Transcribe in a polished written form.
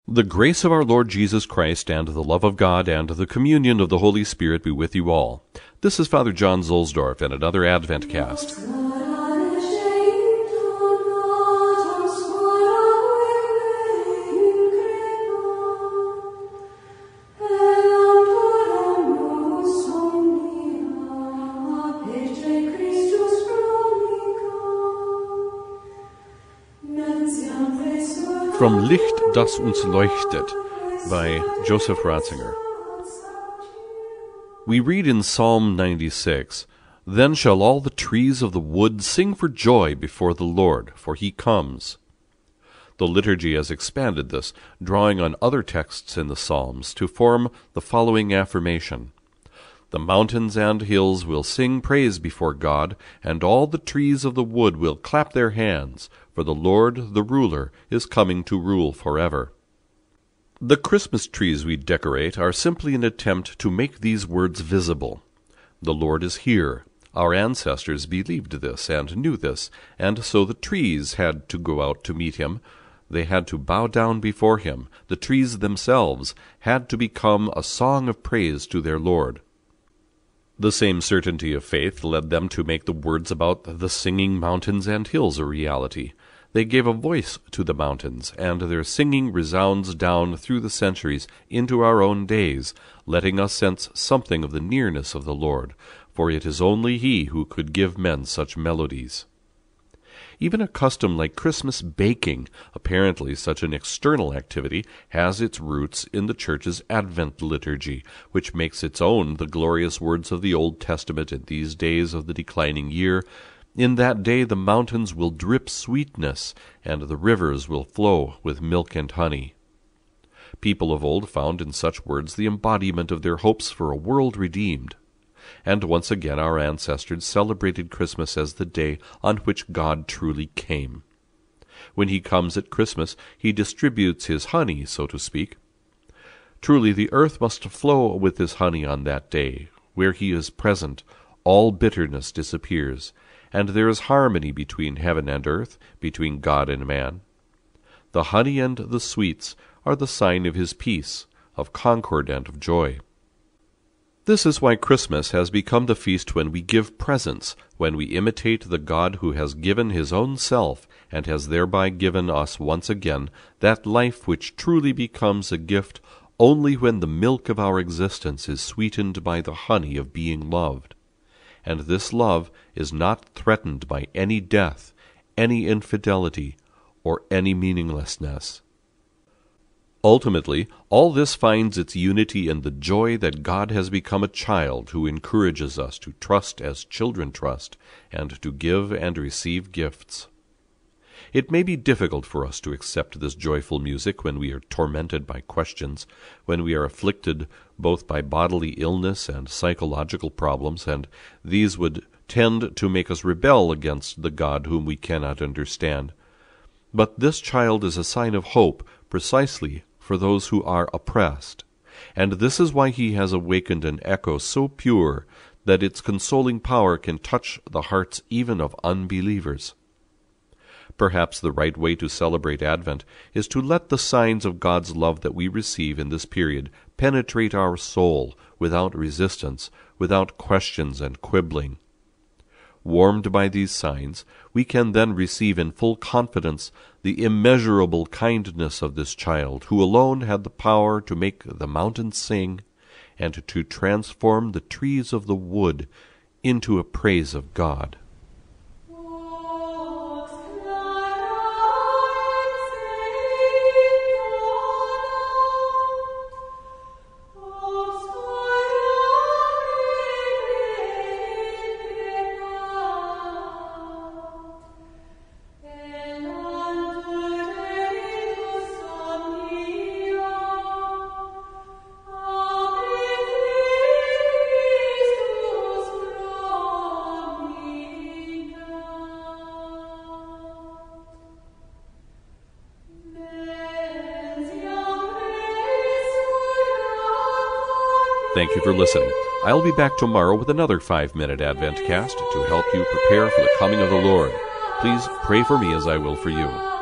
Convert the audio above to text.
The grace of our Lord Jesus Christ, and the love of God, and the communion of the Holy Spirit be with you all. This is Father John Zuhlsdorf and another Advent Cast. From Licht, das uns leuchtet, by Joseph Ratzinger. We read in Psalm 96, "Then shall all the trees of the wood sing for joy before the Lord, for he comes." The liturgy has expanded this, drawing on other texts in the Psalms to form the following affirmation. The mountains and hills will sing praise before God, and all the trees of the wood will clap their hands, for the Lord, the ruler, is coming to rule forever. The Christmas trees we decorate are simply an attempt to make these words visible. The Lord is here. Our ancestors believed this and knew this, and so the trees had to go out to meet him. They had to bow down before him. The trees themselves had to become a song of praise to their Lord. The same certainty of faith led them to make the words about the singing mountains and hills a reality. They gave a voice to the mountains, and their singing resounds down through the centuries into our own days, letting us sense something of the nearness of the Lord, for it is only He who could give men such melodies. Even a custom like Christmas baking, apparently such an external activity, has its roots in the Church's Advent liturgy, which makes its own the glorious words of the Old Testament in these days of the declining year. In that day the mountains will drip sweetness, and the rivers will flow with milk and honey. People of old found in such words the embodiment of their hopes for a world redeemed. And once again our ancestors celebrated Christmas as the day on which God truly came. When he comes at Christmas, he distributes his honey, so to speak. Truly the earth must flow with his honey on that day. Where he is present, all bitterness disappears, and there is harmony between heaven and earth, between God and man. The honey and the sweets are the sign of his peace, of concord and of joy. This is why Christmas has become the feast when we give presents, when we imitate the God who has given his own self, and has thereby given us once again that life which truly becomes a gift only when the milk of our existence is sweetened by the honey of being loved. And this love is not threatened by any death, any infidelity, or any meaninglessness. Ultimately, all this finds its unity in the joy that God has become a child who encourages us to trust as children trust, and to give and receive gifts. It may be difficult for us to accept this joyful music when we are tormented by questions, when we are afflicted both by bodily illness and psychological problems, and these would tend to make us rebel against the God whom we cannot understand. But this child is a sign of hope precisely for those who are oppressed, and this is why he has awakened an echo so pure that its consoling power can touch the hearts even of unbelievers. Perhaps the right way to celebrate Advent is to let the signs of God's love that we receive in this period penetrate our soul without resistance, without questions and quibbling. Warmed by these signs, we can then receive in full confidence the immeasurable kindness of this child, who alone had the power to make the mountains sing, and to transform the trees of the wood into a praise of God. Thank you for listening. I'll be back tomorrow with another 5-minute Advent cast to help you prepare for the coming of the Lord. Please pray for me as I will for you.